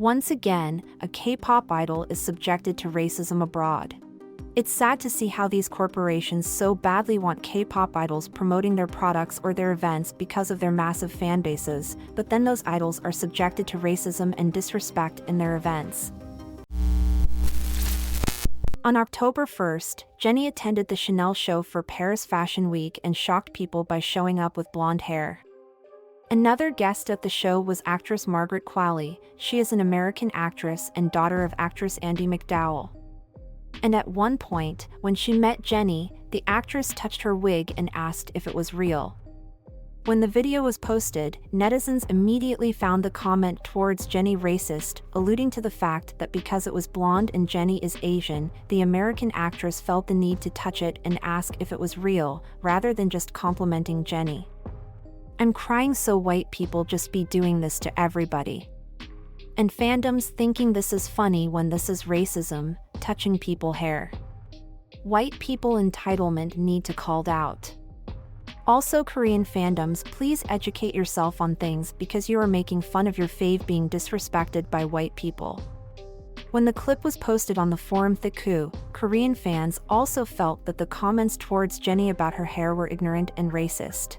Once again, a K-pop idol is subjected to racism abroad. It's sad to see how these corporations so badly want K-pop idols promoting their products or their events because of their massive fan bases, but then those idols are subjected to racism and disrespect in their events. On October 1st, Jennie attended the Chanel show for Paris Fashion Week and shocked people by showing up with blonde hair. Another guest at the show was actress Margaret Qualley. She is an American actress and daughter of actress Andie MacDowell. And at one point, when she met Jennie, the actress touched her wig and asked if it was real. When the video was posted, netizens immediately found the comment towards Jennie racist, alluding to the fact that because it was blonde and Jennie is Asian, the American actress felt the need to touch it and ask if it was real, rather than just complimenting Jennie. I'm crying, so white people just be doing this to everybody. And fandoms thinking this is funny when this is racism, touching people's hair. White people entitlement need to called out. Also, Korean fandoms, please educate yourself on things because you are making fun of your fave being disrespected by white people. When the clip was posted on the forum Thiku, Korean fans also felt that the comments towards Jennie about her hair were ignorant and racist.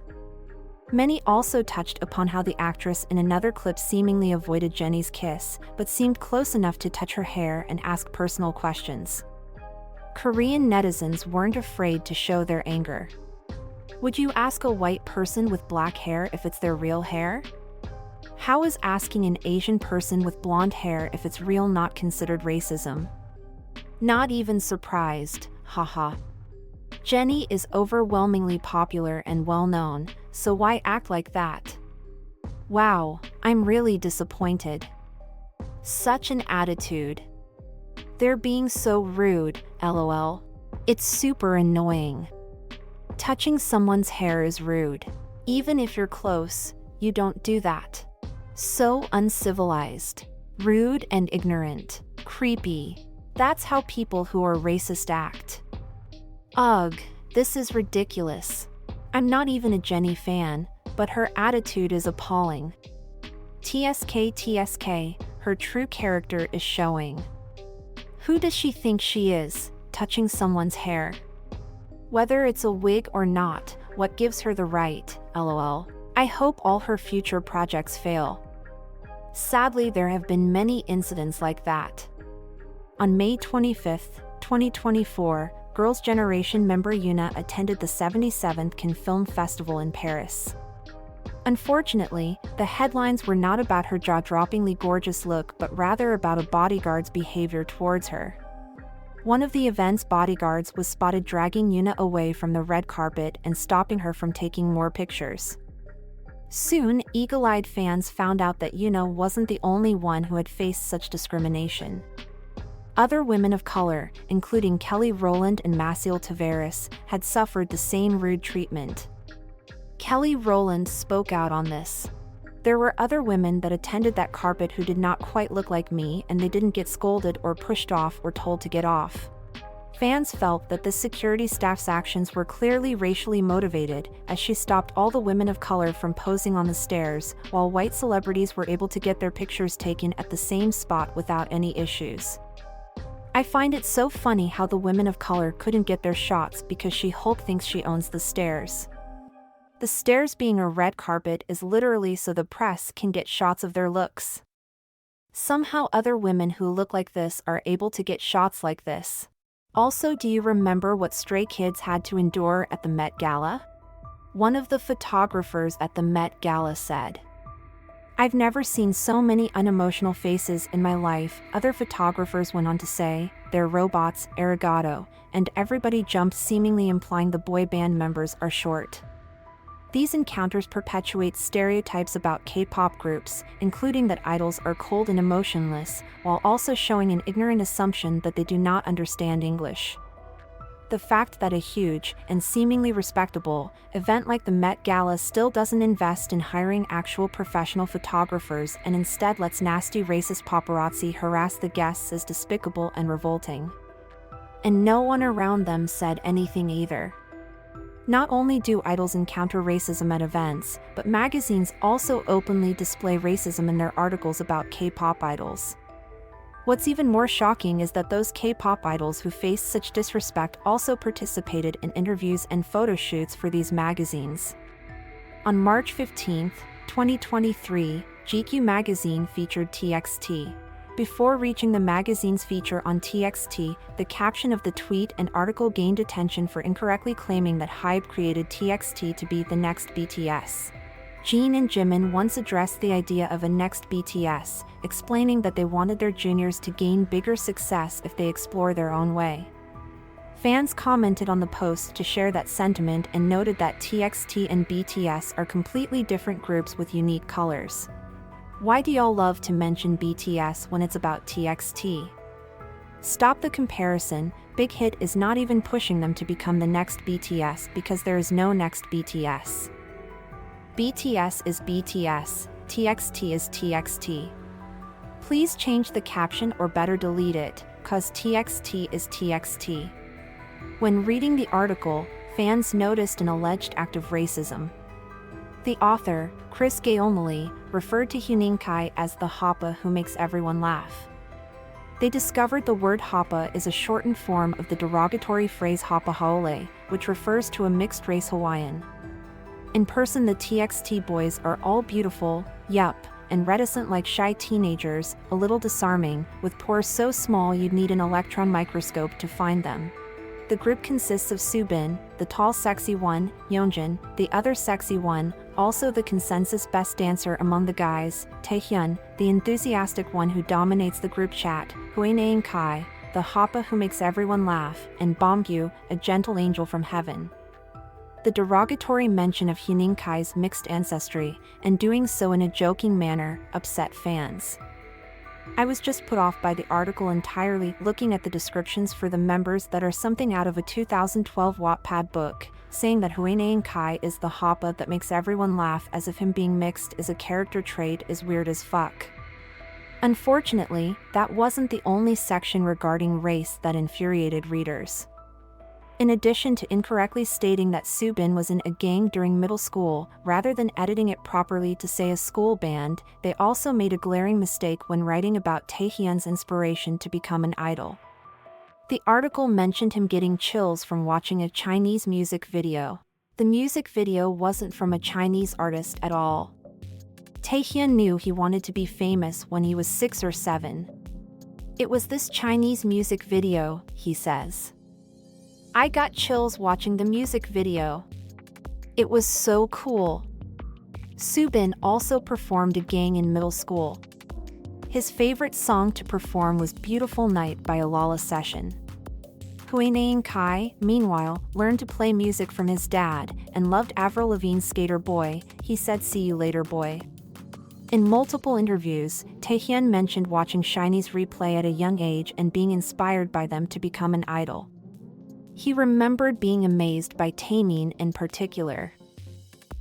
Many also touched upon how the actress in another clip seemingly avoided Jennie's kiss, but seemed close enough to touch her hair and ask personal questions. Korean netizens weren't afraid to show their anger. Would you ask a white person with black hair if it's their real hair? How is asking an Asian person with blonde hair if it's real not considered racism? Not even surprised, haha. Jennie is overwhelmingly popular and well-known, so why act like that? Wow, I'm really disappointed. Such an attitude. They're being so rude, lol. It's super annoying. Touching someone's hair is rude. Even if you're close, you don't do that. So uncivilized. Rude and ignorant. Creepy. That's how people who are racist act. Ugh, this is ridiculous. I'm not even a Jennie fan, but her attitude is appalling. TSK, her true character is showing. Who does she think she is, touching someone's hair? Whether it's a wig or not, what gives her the right, lol. I hope all her future projects fail. Sadly, there have been many incidents like that. On May 25, 2024, Girls' Generation member Yoona attended the 77th Cannes Film Festival in Paris. Unfortunately, the headlines were not about her jaw-droppingly gorgeous look but rather about a bodyguard's behavior towards her. One of the event's bodyguards was spotted dragging Yoona away from the red carpet and stopping her from taking more pictures. Soon, eagle-eyed fans found out that Yoona wasn't the only one who had faced such discrimination. Other women of color, including Kelly Rowland and Maciel Tavares, had suffered the same rude treatment. Kelly Rowland spoke out on this. There were other women that attended that carpet who did not quite look like me, and they didn't get scolded or pushed off or told to get off. Fans felt that the security staff's actions were clearly racially motivated, as she stopped all the women of color from posing on the stairs, while white celebrities were able to get their pictures taken at the same spot without any issues. I find it so funny how the women of color couldn't get their shots because She-Hulk thinks she owns the stairs. The stairs being a red carpet is literally so the press can get shots of their looks. Somehow other women who look like this are able to get shots like this. Also, do you remember what Stray Kids had to endure at the Met Gala? One of the photographers at the Met Gala said, "I've never seen so many unemotional faces in my life." Other photographers went on to say, "They're robots, arigato," and everybody jumped, seemingly implying the boy band members are short. These encounters perpetuate stereotypes about K-pop groups, including that idols are cold and emotionless, while also showing an ignorant assumption that they do not understand English. The fact that a huge, and seemingly respectable, event like the Met Gala still doesn't invest in hiring actual professional photographers and instead lets nasty racist paparazzi harass the guests is despicable and revolting. And no one around them said anything either. Not only do idols encounter racism at events, but magazines also openly display racism in their articles about K-pop idols. What's even more shocking is that those K-pop idols who faced such disrespect also participated in interviews and photo shoots for these magazines. On March 15, 2023, GQ magazine featured TXT. Before reaching the magazine's feature on TXT, the caption of the tweet and article gained attention for incorrectly claiming that HYBE created TXT to be the next BTS. Jin and Jimin once addressed the idea of a next BTS, explaining that they wanted their juniors to gain bigger success if they explore their own way. Fans commented on the post to share that sentiment and noted that TXT and BTS are completely different groups with unique colors. Why do y'all love to mention BTS when it's about TXT? Stop the comparison. Big Hit is not even pushing them to become the next BTS because there is no next BTS. BTS is BTS, TXT is TXT. Please change the caption or better delete it, cause TXT is TXT. When reading the article, fans noticed an alleged act of racism. The author, Chris Gaomali, referred to Huninkai as the Hapa who makes everyone laugh. They discovered the word Hapa is a shortened form of the derogatory phrase Hapa Haole, which refers to a mixed-race Hawaiian. In person, the TXT boys are all beautiful, yup, and reticent like shy teenagers, a little disarming, with pores so small you'd need an electron microscope to find them. The group consists of Soobin, the tall sexy one, Yeonjun, the other sexy one, also the consensus best dancer among the guys, Taehyun, the enthusiastic one who dominates the group chat, Huainaing Kai, the Hapa who makes everyone laugh, and Bomgyu, a gentle angel from heaven. The derogatory mention of Huning Kai's mixed ancestry, and doing so in a joking manner, upset fans. I was just put off by the article entirely, looking at the descriptions for the members that are something out of a 2012 Wattpad book, saying that Huainaing Kai is the Hapa that makes everyone laugh as if him being mixed is a character trait is weird as fuck. Unfortunately, that wasn't the only section regarding race that infuriated readers. In addition to incorrectly stating that Soobin was in a gang during middle school, rather than editing it properly to say a school band, they also made a glaring mistake when writing about Taehyun's inspiration to become an idol. The article mentioned him getting chills from watching a Chinese music video. The music video wasn't from a Chinese artist at all. Taehyun knew he wanted to be famous when he was 6 or 7. It was this Chinese music video, he says. I got chills watching the music video. It was so cool. Soobin also performed a gang in middle school. His favorite song to perform was Beautiful Night by Alala Session. Huainaing Kai, meanwhile, learned to play music from his dad and loved Avril Lavigne's Skater Boy. He said, "See you later, boy." In multiple interviews, Taehyun mentioned watching SHINee's replay at a young age and being inspired by them to become an idol. He remembered being amazed by Taemin in particular.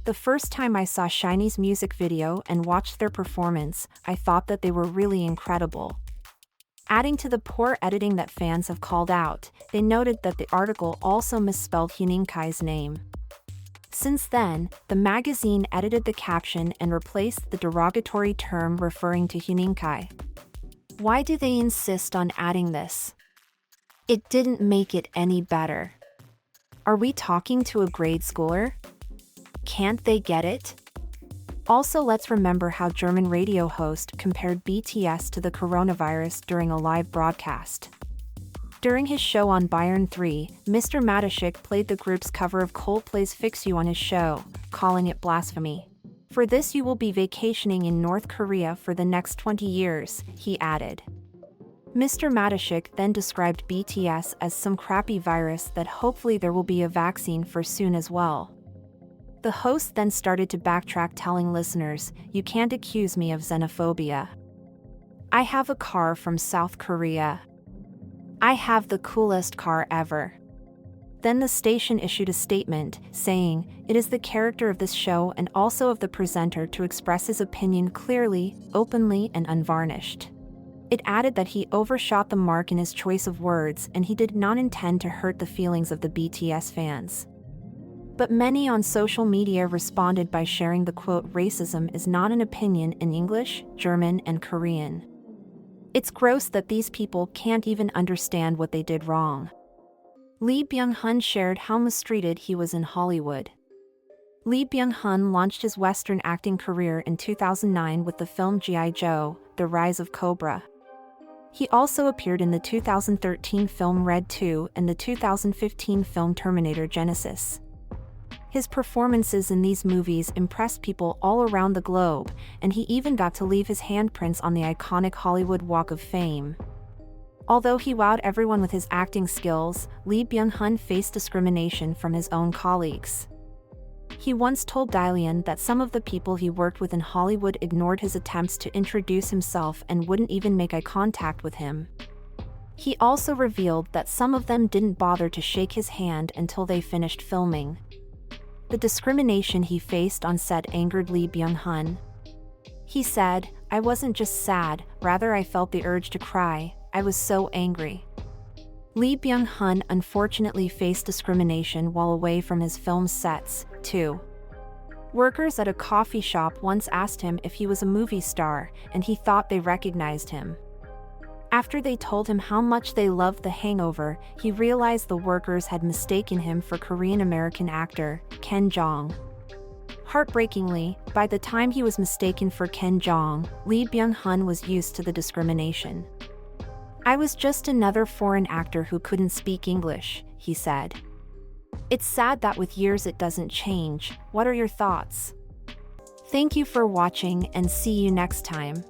The first time I saw SHINee's music video and watched their performance, I thought that they were really incredible. Adding to the poor editing that fans have called out, they noted that the article also misspelled Huning Kai's name. Since then, the magazine edited the caption and replaced the derogatory term referring to Huning Kai. Why do they insist on adding this? It didn't make it any better. Are we talking to a grade schooler? Can't they get it? Also, let's remember how German radio host compared BTS to the coronavirus during a live broadcast. During his show on Bayern 3, Mr. Matashik played the group's cover of Coldplay's Fix You on his show, calling it blasphemy. For this you will be vacationing in North Korea for the next 20 years, he added. Mr. Matashik then described BTS as some crappy virus that hopefully there will be a vaccine for soon as well. The host then started to backtrack, telling listeners, "You can't accuse me of xenophobia. I have a car from South Korea. I have the coolest car ever." Then the station issued a statement, saying, "It is the character of this show and also of the presenter to express his opinion clearly, openly and unvarnished." It added that he overshot the mark in his choice of words and he did not intend to hurt the feelings of the BTS fans. But many on social media responded by sharing the quote, "Racism is not an opinion" in English, German, and Korean. It's gross that these people can't even understand what they did wrong. Lee Byung-hun shared how mistreated he was in Hollywood. Lee Byung-hun launched his Western acting career in 2009 with the film G.I. Joe, The Rise of Cobra. He also appeared in the 2013 film Red 2 and the 2015 film Terminator Genesis. His performances in these movies impressed people all around the globe, and he even got to leave his handprints on the iconic Hollywood Walk of Fame. Although he wowed everyone with his acting skills, Lee Byung-hun faced discrimination from his own colleagues. He once told Dalian that some of the people he worked with in Hollywood ignored his attempts to introduce himself and wouldn't even make eye contact with him. He also revealed that some of them didn't bother to shake his hand until they finished filming. The discrimination he faced on set angered Lee Byung-hun. He said, "I wasn't just sad, rather I felt the urge to cry. I was so angry." Lee Byung-hun unfortunately faced discrimination while away from his film sets, too. Workers at a coffee shop once asked him if he was a movie star, and he thought they recognized him. After they told him how much they loved The Hangover, he realized the workers had mistaken him for Korean-American actor Ken Jeong. Heartbreakingly, by the time he was mistaken for Ken Jeong, Lee Byung-hun was used to the discrimination. "I was just another foreign actor who couldn't speak English," he said. It's sad that with years it doesn't change. What are your thoughts? Thank you for watching and see you next time.